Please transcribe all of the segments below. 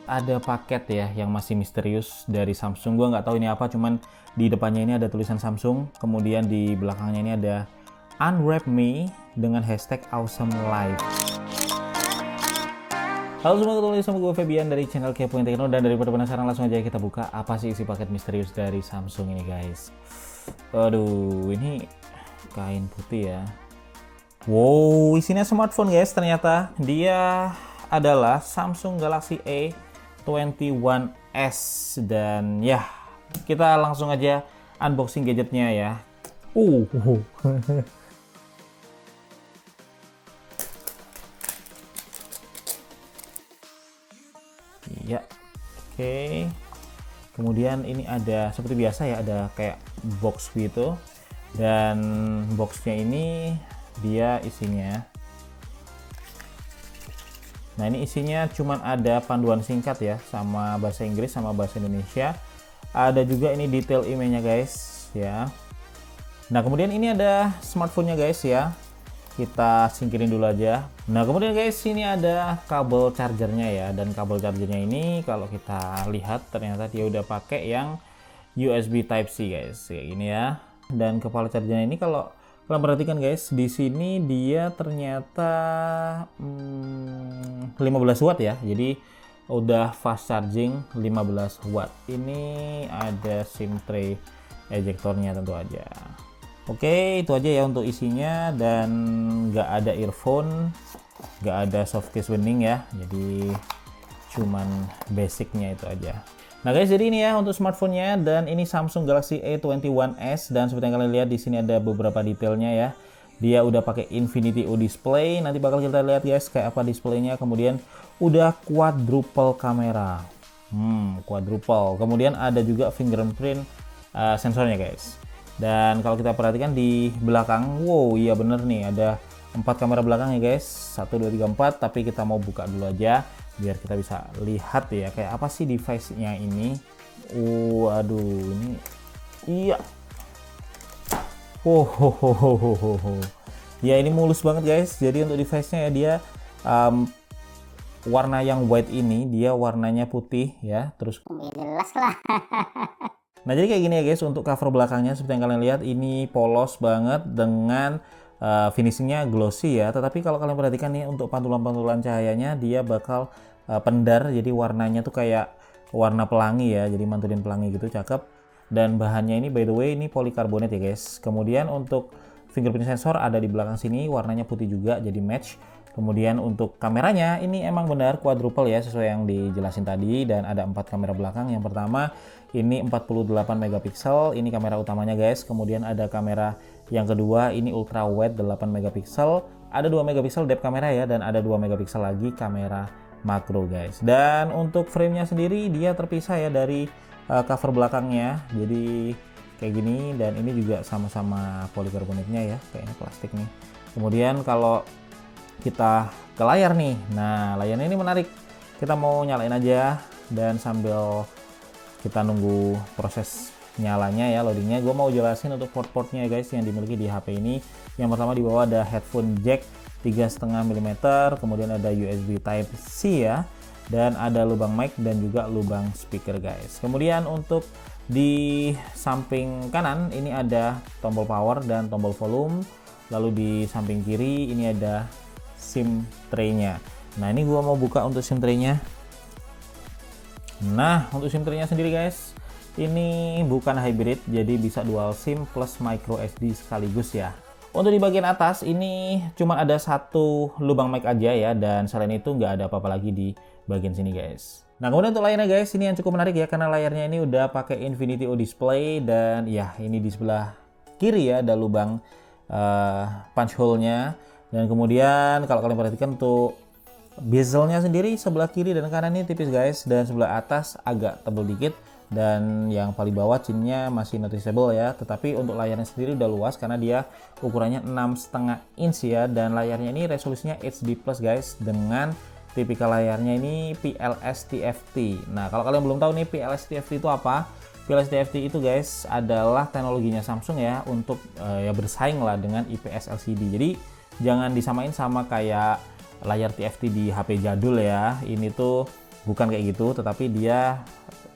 ada paket ya yang masih misterius dari Samsung. Gua nggak tahu ini apa, cuman di depannya ini ada tulisan Samsung, kemudian di belakangnya ini ada Unwrap Me dengan hashtag Awesome Life. Halo semua, ketemu lagi sama gue Febian dari channel Kepoin Tekno, dan daripada penasaran langsung aja kita buka apa sih isi paket misterius dari Samsung ini guys. Aduh, ini kain putih ya. Wow, isinya smartphone guys. Ternyata dia adalah Samsung Galaxy A21s, dan ya kita langsung aja unboxing gadgetnya ya. Iya, oke. Kemudian ini ada seperti biasa ya, ada kayak box gitu, dan boxnya ini dia isinya. Nah, ini isinya cuman ada panduan singkat ya, sama bahasa Inggris sama bahasa Indonesia. Ada juga ini detail emailnya guys ya. Nah, kemudian ini ada smartphone-nya guys ya. Kita singkirin dulu aja. Nah, kemudian guys, ini ada kabel chargernya ya, dan kabel chargernya ini kalau kita lihat ternyata dia udah pakai yang USB Type C guys, kayak gini ya. Dan kepala chargernya ini kalau kalian perhatikan guys, di sini dia ternyata 15 watt ya. Jadi udah fast charging 15 watt. Ini ada SIM tray ejectornya tentu aja. Oke, itu aja ya untuk isinya, dan nggak ada earphone, nggak ada soft case bening ya, jadi cuman basicnya itu aja. Nah guys, jadi ini ya untuk smartphone-nya, dan ini Samsung Galaxy A21s, dan seperti yang kalian lihat di sini ada beberapa detailnya ya. Dia udah pakai Infinity O display, nanti bakal kita lihat guys kayak apa displaynya. Kemudian udah quadruple kamera, quadruple. Kemudian ada juga fingerprint sensornya guys. Dan kalau kita perhatikan di belakang, wow iya bener nih, ada 4 kamera belakang ya guys, 1, 2, 3, 4. Tapi kita mau buka dulu aja biar kita bisa lihat ya kayak apa sih device-nya ini. Aduh, ini iya. Ya ini mulus banget guys. Jadi untuk device-nya ya, dia warna yang white ini dia warnanya putih ya, terus jelas lah. nah, jadi kayak gini ya guys untuk cover belakangnya. Seperti yang kalian lihat, ini polos banget dengan finishingnya glossy ya. Tetapi kalau kalian perhatikan nih, untuk pantulan-pantulan cahayanya dia bakal pendar, jadi warnanya tuh kayak warna pelangi ya, jadi mantulin pelangi gitu, cakep. Dan bahannya ini by the way ini polikarbonat ya guys. Kemudian untuk fingerprint sensor ada di belakang sini, warnanya putih juga, jadi match. Kemudian untuk kameranya ini emang benar quadruple ya, sesuai yang dijelasin tadi, dan ada 4 kamera belakang. Yang pertama ini 48 megapiksel, ini kamera utamanya guys. Kemudian ada kamera yang kedua, ini ultra wide 8 megapiksel, ada 2 megapiksel depth kamera ya, dan ada 2 megapiksel lagi kamera makro guys. Dan untuk frame-nya sendiri dia terpisah ya dari cover belakangnya, jadi kayak gini. Dan ini juga sama-sama polikarbonatnya ya, kayaknya plastik nih. Kemudian kalau kita ke layar nih, nah layarnya ini menarik. Kita mau nyalain aja, dan sambil kita nunggu proses nyalanya ya, loadingnya, gue mau jelasin untuk port-portnya guys yang dimiliki di HP ini. Yang pertama di bawah ada headphone jack 3,5 mm, kemudian ada USB Type C ya, dan ada lubang mic dan juga lubang speaker guys. Kemudian untuk di samping kanan ini ada tombol power dan tombol volume. Lalu di samping kiri ini ada SIM tray-nya. Nah, ini gua mau buka untuk SIM tray-nya. Nah, untuk SIM tray-nya sendiri guys, ini bukan hybrid, jadi bisa dual SIM plus micro SD sekaligus ya. Untuk di bagian atas ini cuma ada satu lubang mic aja ya, dan selain itu nggak ada apa-apa lagi di bagian sini guys. Nah, kemudian untuk layarnya guys, ini yang cukup menarik ya, karena layarnya ini udah pakai Infinity O display, dan ya ini di sebelah kiri ya ada lubang punch hole-nya. Dan kemudian kalau kalian perhatikan untuk bezelnya sendiri sebelah kiri dan kanan ini tipis guys, dan sebelah atas agak tebal dikit, dan yang paling bawah chinnya masih noticeable ya. Tetapi untuk layarnya sendiri udah luas karena dia ukurannya 6,5 inch ya, dan layarnya ini resolusinya HD plus guys, dengan tipikal layarnya ini PLS TFT. Nah, kalau kalian belum tahu nih PLS TFT itu apa, PLS TFT itu guys adalah teknologinya Samsung ya, untuk ya bersaing lah dengan IPS LCD. Jadi jangan disamain sama kayak layar TFT di HP jadul ya. Ini tuh bukan kayak gitu, tetapi dia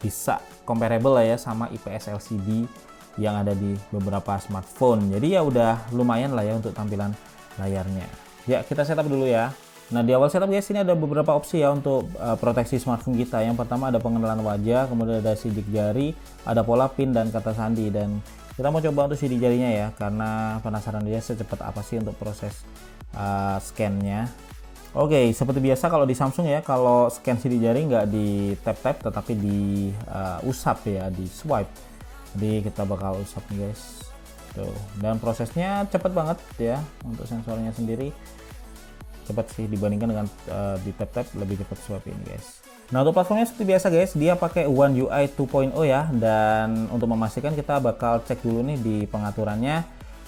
bisa comparable lah ya sama IPS LCD yang ada di beberapa smartphone. Jadi ya udah lumayan lah ya untuk tampilan layarnya. Ya, kita setup dulu ya. Nah, di awal setup guys, ini ada beberapa opsi ya untuk proteksi smartphone kita. Yang pertama ada pengenalan wajah, kemudian ada sidik jari, ada pola pin dan kata sandi. Dan kita mau coba untuk sidik jarinya ya, karena penasaran dia secepat apa sih untuk proses scan-nya. Oke, seperti biasa kalau di Samsung ya, kalau scan sidik jari nggak di tap-tap tetapi di usap ya, di swipe. Jadi kita bakal usap nih guys. Tuh. Dan prosesnya cepat banget ya, untuk sensornya sendiri cepat sih dibandingkan dengan di tap-tap, lebih cepat swipe ini guys. Nah, untuk platformnya seperti biasa guys, dia pakai One UI 2.0 ya, dan untuk memastikan kita bakal cek dulu nih di pengaturannya.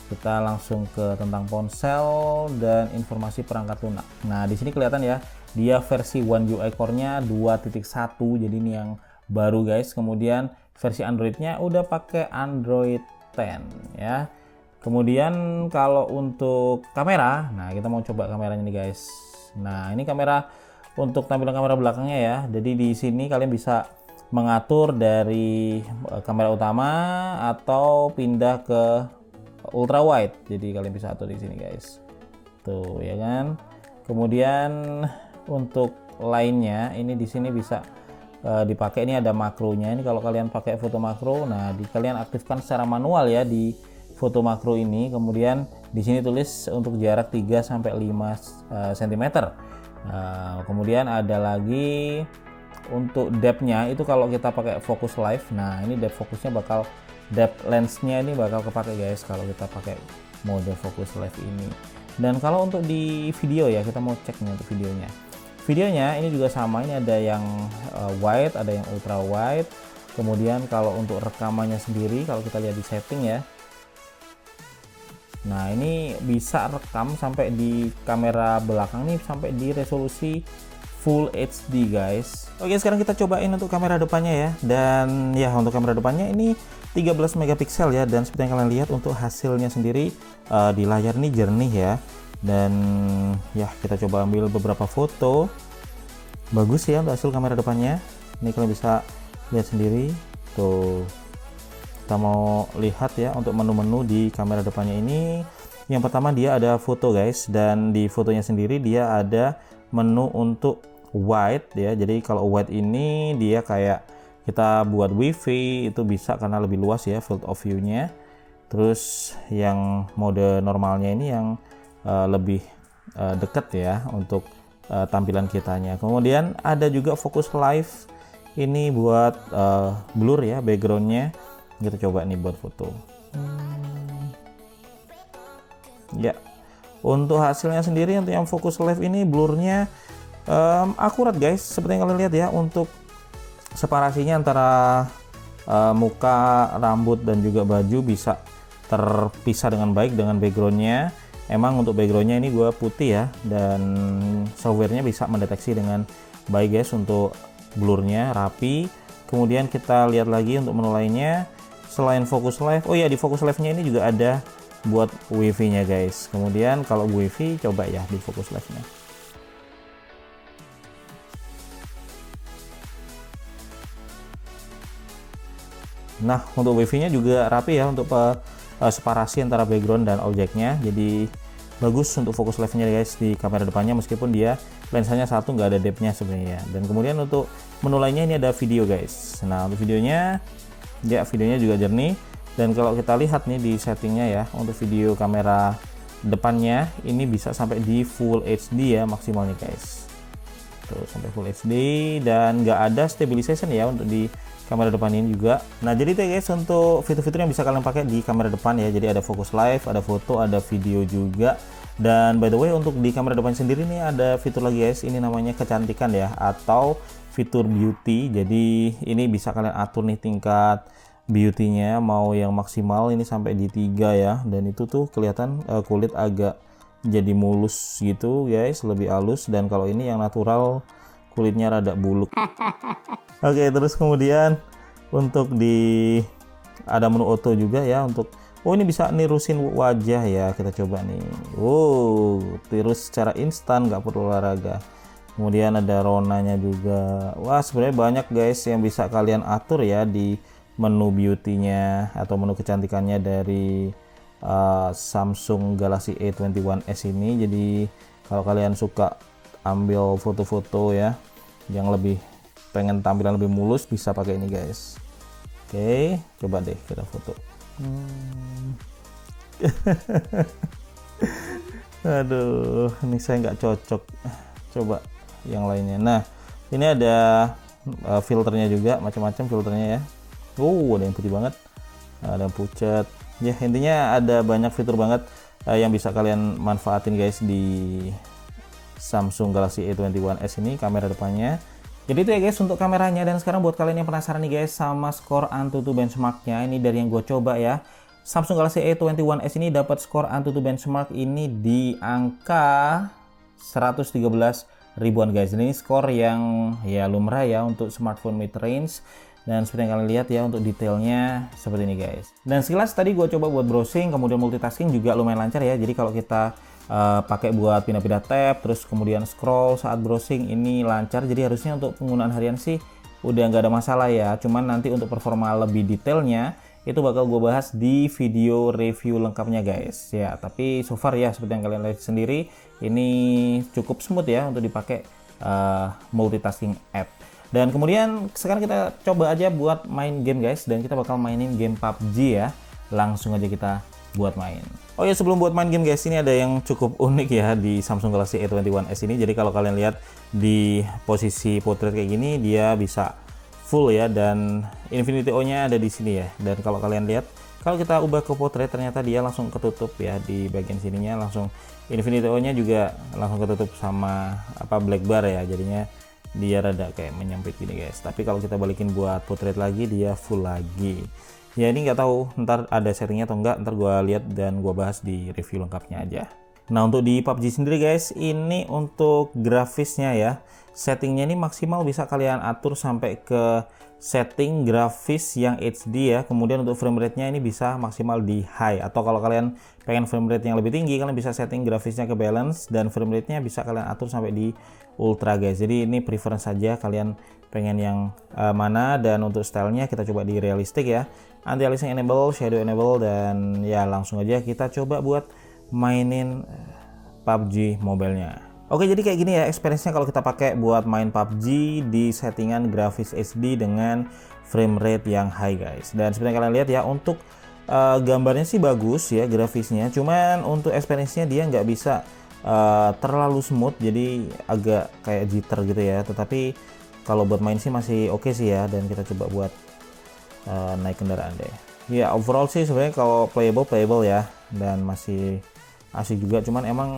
Kita langsung ke tentang ponsel dan informasi perangkat lunak. Nah, di sini kelihatan ya, dia versi One UI Core-nya 2.1, jadi ini yang baru guys. Kemudian versi Android-nya udah pakai Android 10 ya. Kemudian kalau untuk kamera, nah kita mau coba kameranya nih guys. Nah, ini kamera untuk tampilan kamera belakangnya ya. Jadi di sini kalian bisa mengatur dari kamera utama atau pindah ke ultra wide, jadi kalian bisa atur di sini guys. Tuh ya kan. Kemudian untuk lainnya ini di sini bisa dipakai, ini ada makronya. Ini kalau kalian pakai foto makro, nah kalian aktifkan secara manual ya di foto makro ini. Kemudian di sini tulis untuk jarak 3 sampai 5 cm. Kemudian ada lagi untuk depth-nya itu kalau kita pakai focus live. Nah, ini depth fokusnya bakal depth lens-nya ini bakal kepake guys kalau kita pakai mode focus live ini. Dan kalau untuk di video ya, kita mau cek nih untuk videonya. Videonya ini juga sama, ini ada yang wide, ada yang ultra wide. Kemudian kalau untuk rekamannya sendiri, kalau kita lihat di setting ya, nah ini bisa rekam sampai di kamera belakang nih sampai di resolusi Full HD guys. Oke, sekarang kita cobain untuk kamera depannya ya. Dan ya, untuk kamera depannya ini 13 megapiksel ya, dan seperti yang kalian lihat untuk hasilnya sendiri di layar ini jernih ya. Dan ya, kita coba ambil beberapa foto. Bagus ya untuk hasil kamera depannya. Ini kalian bisa lihat sendiri tuh. Kita mau lihat ya untuk menu-menu di kamera depannya ini. Yang pertama dia ada foto guys, dan di fotonya sendiri dia ada menu untuk wide ya. Jadi kalau wide ini dia kayak kita buat wifi itu bisa karena lebih luas ya field of view-nya. Terus yang mode normalnya ini yang lebih dekat ya untuk tampilan kitanya. Kemudian ada juga focus live, ini buat blur ya backgroundnya. Kita coba nih buat foto. Ya, untuk hasilnya sendiri untuk yang focus live ini blurnya akurat guys, seperti yang kalian lihat ya. Untuk separasinya antara muka, rambut dan juga baju bisa terpisah dengan baik dengan backgroundnya. Emang untuk backgroundnya ini gue putih ya, dan softwarenya bisa mendeteksi dengan baik guys untuk blurnya rapi. Kemudian kita lihat lagi untuk menu lainnya selain focus live. Oh ya, di focus live nya ini juga ada buat wifi nya guys. Kemudian kalau wifi coba ya di focus live nya. Nah, untuk wifi nya juga rapi ya untuk separasi antara background dan objeknya. Jadi bagus untuk fokus live nya guys di kamera depannya, meskipun dia lensanya satu, nggak ada depth nya sebenarnya. Dan kemudian untuk menu lainnya ini ada video guys. Nah, untuk videonya ya, videonya juga jernih. Dan kalau kita lihat nih di settingnya ya, untuk video kamera depannya ini bisa sampai di Full HD ya maksimalnya guys. Tuh, sampai Full HD, dan nggak ada stabilization ya untuk di kamera depan ini juga. Nah, jadi itu guys untuk fitur-fitur yang bisa kalian pakai di kamera depan ya. Jadi ada focus live, ada foto, ada video juga. Dan by the way untuk di kamera depan sendiri nih ada fitur lagi guys, ini namanya kecantikan ya, atau fitur beauty. Jadi ini bisa kalian atur nih tingkat beauty-nya, mau yang maksimal ini sampai di 3 ya. Dan itu tuh kelihatan kulit agak jadi mulus gitu guys, lebih halus. Dan kalau ini yang natural kulitnya rada buluk. Oke, terus kemudian untuk di ada menu auto juga ya untuk ini bisa nirusin wajah ya. Kita coba nih. Tirus secara instan, nggak perlu olahraga. Kemudian ada ronanya juga. Wah, sebenarnya banyak guys yang bisa kalian atur ya di menu beauty-nya atau menu kecantikannya dari Samsung Galaxy A21s ini. Jadi kalau kalian suka ambil foto-foto ya yang lebih pengen tampilan lebih mulus, bisa pakai ini guys. Oke, coba deh kita foto. Aduh, ini saya nggak cocok. Coba yang lainnya. Nah, ini ada filternya juga, macam-macam filternya ya. Ada yang putih banget, ada yang pucat. Ya, intinya ada banyak fitur banget yang bisa kalian manfaatin guys di Samsung Galaxy A21s ini, kamera depannya. Jadi itu ya guys untuk kameranya. Dan sekarang buat kalian yang penasaran nih guys sama skor AnTuTu benchmarknya, ini dari yang gue coba ya. Samsung Galaxy A21s ini dapat skor AnTuTu benchmark ini di angka 113 ribuan guys. Ini skor yang ya lumrah ya untuk smartphone mid range. Dan seperti yang kalian lihat ya untuk detailnya seperti ini guys. Dan sekilas tadi gue coba buat browsing, kemudian multitasking juga lumayan lancar ya. Jadi kalau kita pakai buat pindah-pindah tab, terus kemudian scroll saat browsing ini lancar. Jadi harusnya untuk penggunaan harian sih udah nggak ada masalah ya. Cuman nanti untuk performa lebih detailnya itu bakal gue bahas di video review lengkapnya guys ya. Tapi so far ya seperti yang kalian lihat sendiri, ini cukup smooth ya untuk dipakai multitasking app. Dan kemudian sekarang kita coba aja buat main game guys, dan kita bakal mainin game PUBG ya. Langsung aja kita buat main. Oh ya, sebelum buat main game guys, ini ada yang cukup unik ya di Samsung Galaxy A21s ini. Jadi kalau kalian lihat di posisi portrait kayak gini, dia bisa full ya, dan Infinity O-nya ada di sini ya. Dan kalau kalian lihat, kalau kita ubah ke portrait ternyata dia langsung ketutup ya di bagian sininya, langsung Infinity O-nya juga langsung ketutup sama black bar ya. Jadinya dia rada kayak menyempit gini guys. Tapi kalau kita balikin buat portrait lagi, dia full lagi ya. Ini nggak tahu ntar ada settingnya atau enggak, ntar gua lihat dan gua bahas di review lengkapnya aja. Nah, untuk di PUBG sendiri guys, ini untuk grafisnya ya, settingnya ini maksimal bisa kalian atur sampai ke setting grafis yang HD ya. Kemudian untuk frame rate nya ini bisa maksimal di high, atau kalau kalian pengen frame rate yang lebih tinggi, kalian bisa setting grafisnya ke balance, dan frame rate nya bisa kalian atur sampai di ultra guys. Jadi ini preference saja, kalian pengen yang mana. Dan untuk stylenya kita coba di realistic ya, anti aliasing enable, shadow enable, dan ya langsung aja kita coba buat mainin PUBG mobile-nya. Oke, jadi kayak gini ya experience-nya kalau kita pakai buat main PUBG di settingan grafis HD dengan frame rate yang high guys. Dan seperti yang kalian lihat ya, untuk gambarnya sih bagus ya grafisnya, cuman untuk experience-nya dia nggak bisa terlalu smooth, jadi agak kayak jitter gitu ya. Tetapi kalau buat main sih masih oke sih ya. Dan kita coba buat naik kendaraan deh. Ya overall sih sebenarnya kalau playable ya, dan masih asik juga. Cuman emang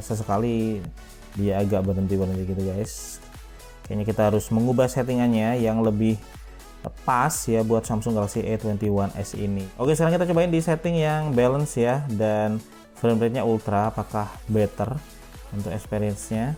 sesekali dia agak berhenti gitu guys. Kayaknya kita harus mengubah settingannya yang lebih pas ya buat Samsung Galaxy A21s ini. Oke, sekarang kita cobain di setting yang balance ya, dan frame rate-nya ultra. Apakah better untuk experience-nya?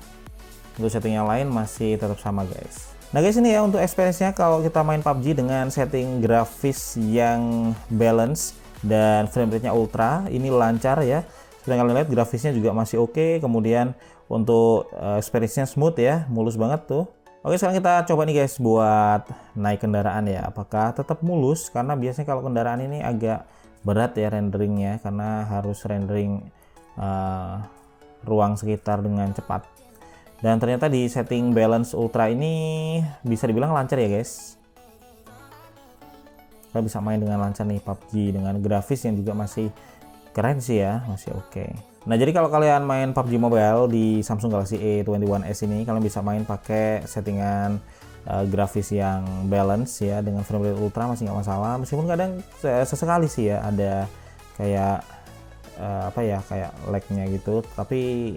Untuk setting yang lain masih tetap sama guys. Nah guys, ini ya untuk experience-nya kalau kita main PUBG dengan setting grafis yang balance dan frame rate-nya ultra, ini lancar ya. Seperti kalian lihat grafisnya juga masih oke. Kemudian untuk experience-nya smooth ya, mulus banget tuh. Oke, sekarang kita coba nih guys buat naik kendaraan ya. Apakah tetap mulus? Karena biasanya kalau kendaraan ini agak berat ya renderingnya, karena harus rendering ruang sekitar dengan cepat. Dan ternyata di setting balance ultra ini bisa dibilang lancar ya guys. Kita bisa main dengan lancar nih PUBG dengan grafis yang juga masih keren sih ya, masih oke. Nah, jadi kalau kalian main PUBG Mobile di Samsung Galaxy A21s ini, kalian bisa main pakai settingan grafis yang balance ya, dengan frame rate ultra masih nggak masalah. Meskipun kadang sesekali sih ya ada kayak kayak lag-nya gitu, tapi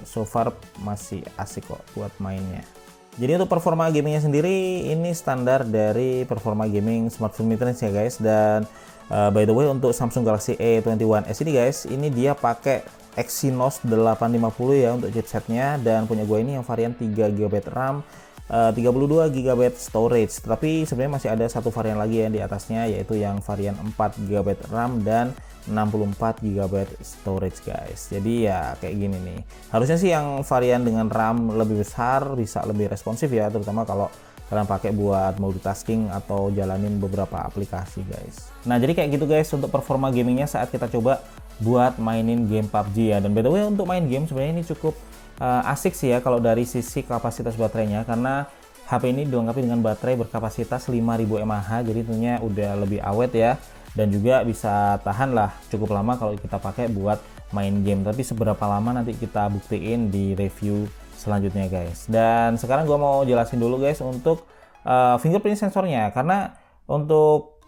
so far masih asik kok buat mainnya. Jadi untuk performa gamingnya sendiri ini standar dari performa gaming smartphone mid-range ya guys. Dan by the way untuk Samsung Galaxy A21s ini guys, ini dia pakai Exynos 850 ya untuk chipsetnya, dan punya gue ini yang varian 3GB RAM 32 GB storage, tetapi sebenarnya masih ada satu varian lagi yang di atasnya, yaitu yang varian 4 GB RAM dan 64 GB storage guys. Jadi ya kayak gini nih, harusnya sih yang varian dengan RAM lebih besar bisa lebih responsif ya, terutama kalau kalian pakai buat multitasking atau jalanin beberapa aplikasi guys. Nah jadi kayak gitu guys untuk performa gamingnya saat kita coba buat mainin game PUBG ya. Dan by the way untuk main game sebenarnya ini cukup asik sih ya kalau dari sisi kapasitas baterainya, karena HP ini dilengkapi dengan baterai berkapasitas 5000 mAh, jadi tentunya udah lebih awet ya, dan juga bisa tahan lah cukup lama kalau kita pakai buat main game. Tapi seberapa lama nanti kita buktiin di review selanjutnya guys. Dan sekarang gua mau jelasin dulu guys untuk fingerprint sensornya, karena untuk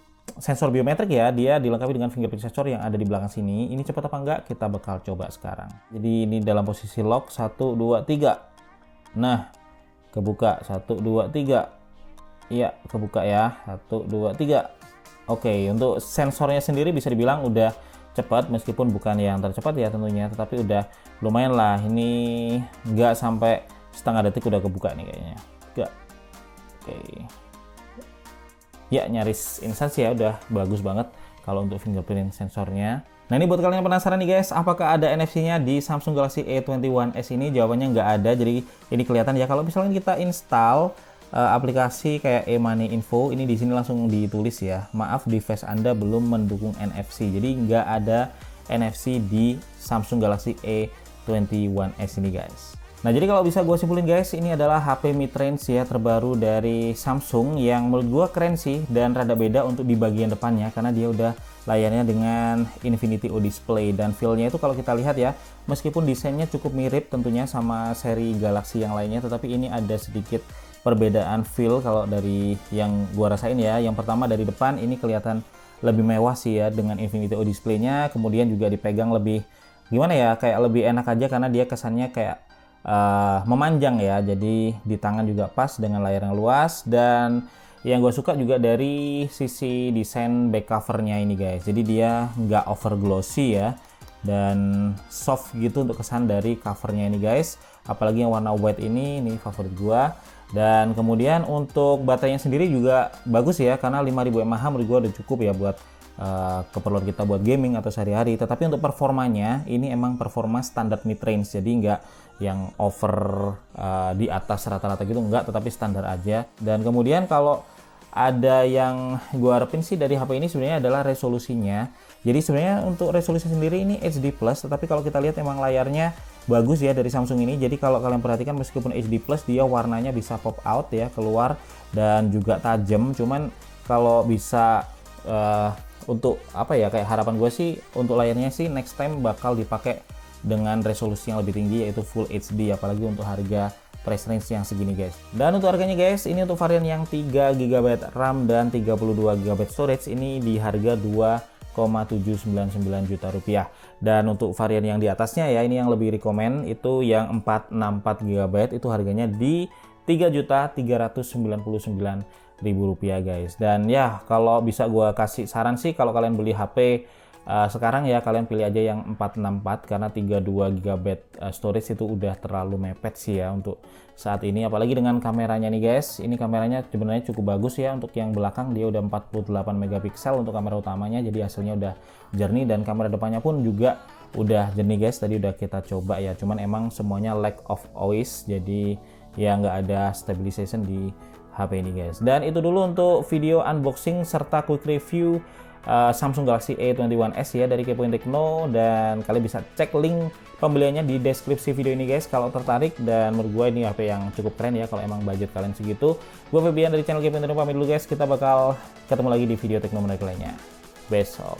sensor biometrik ya, dia dilengkapi dengan fingerprint sensor yang ada di belakang sini. Ini cepat apa enggak kita bakal coba sekarang. Jadi ini dalam posisi lock 1 2 3. Nah, kebuka 1 2 3. Iya, kebuka ya. 1 2 3. Oke, untuk sensornya sendiri bisa dibilang udah cepat, meskipun bukan yang tercepat ya tentunya, tetapi udah lumayan lah. Ini nggak sampai setengah detik udah kebuka nih kayaknya. Enggak. Oke. Ya nyaris instan sih ya, udah bagus banget kalau untuk fingerprint sensornya. Nah ini buat kalian yang penasaran nih guys, apakah ada NFC-nya di Samsung Galaxy A21s ini? Jawabannya nggak ada. Jadi ini kelihatan ya kalau misalnya kita install aplikasi kayak e-money info, ini di sini langsung ditulis ya, maaf device Anda belum mendukung NFC. Jadi nggak ada NFC di Samsung Galaxy A21s ini guys. Nah jadi kalau bisa gue simpulin guys, ini adalah HP mid-range ya terbaru dari Samsung yang menurut gue keren sih, dan rada beda untuk di bagian depannya karena dia udah layarnya dengan Infinity O Display, dan feel-nya itu kalau kita lihat ya, meskipun desainnya cukup mirip tentunya sama seri Galaxy yang lainnya, tetapi ini ada sedikit perbedaan feel kalau dari yang gue rasain ya. Yang pertama dari depan ini kelihatan lebih mewah sih ya dengan Infinity O Display-nya, kemudian juga dipegang lebih gimana ya, kayak lebih enak aja karena dia kesannya kayak memanjang ya, jadi di tangan juga pas dengan layar yang luas. Dan yang gue suka juga dari sisi desain back covernya ini guys, jadi dia nggak over glossy ya, dan soft gitu untuk kesan dari covernya ini guys, apalagi yang warna white ini favorit gue. Dan kemudian untuk baterainya sendiri juga bagus ya, karena 5000 mAh menurut gue udah cukup ya buat keperluan kita buat gaming atau sehari-hari. Tetapi untuk performanya ini emang performa standar mid range, jadi nggak yang over di atas rata-rata gitu, nggak, tetapi standar aja. Dan kemudian kalau ada yang gue harapin sih dari HP ini sebenarnya adalah resolusinya. Jadi sebenarnya untuk resolusi sendiri ini HD+, tetapi kalau kita lihat emang layarnya bagus ya dari Samsung ini. Jadi kalau kalian perhatikan meskipun HD+, dia warnanya bisa pop out ya keluar, dan juga tajam. Cuman kalau bisa untuk apa ya, kayak harapan gue sih untuk layarnya sih next time bakal dipakai dengan resolusi yang lebih tinggi, yaitu Full HD, apalagi untuk harga price range yang segini guys. Dan untuk harganya guys, ini untuk varian yang 3 GB RAM dan 32 GB storage ini di harga 2,799 juta rupiah. Dan untuk varian yang di atasnya ya, ini yang lebih rekomend, itu yang 464 GB, itu harganya di 3.399.000 rupiah guys. Dan ya kalau bisa gue kasih saran sih, kalau kalian beli HP sekarang ya, kalian pilih aja yang 464, karena 32 GB storage itu udah terlalu mepet sih ya untuk saat ini. Apalagi dengan kameranya nih guys, ini kameranya sebenarnya cukup bagus ya. Untuk yang belakang dia udah 48 megapiksel untuk kamera utamanya, jadi hasilnya udah jernih, dan kamera depannya pun juga udah jernih guys. Tadi udah kita coba ya, cuman emang semuanya lack of OIS, jadi ya nggak ada stabilization di HP ini guys. Dan itu dulu untuk video unboxing serta quick review Samsung Galaxy A21s ya dari Kepoin Tekno, dan kalian bisa cek link pembeliannya di deskripsi video ini guys kalau tertarik. Dan menurut gue ini HP yang cukup keren ya kalau emang budget kalian segitu. Gue Febian dari channel Kepoin Tekno pamit dulu guys, kita bakal ketemu lagi di video tekno menarik lainnya besok.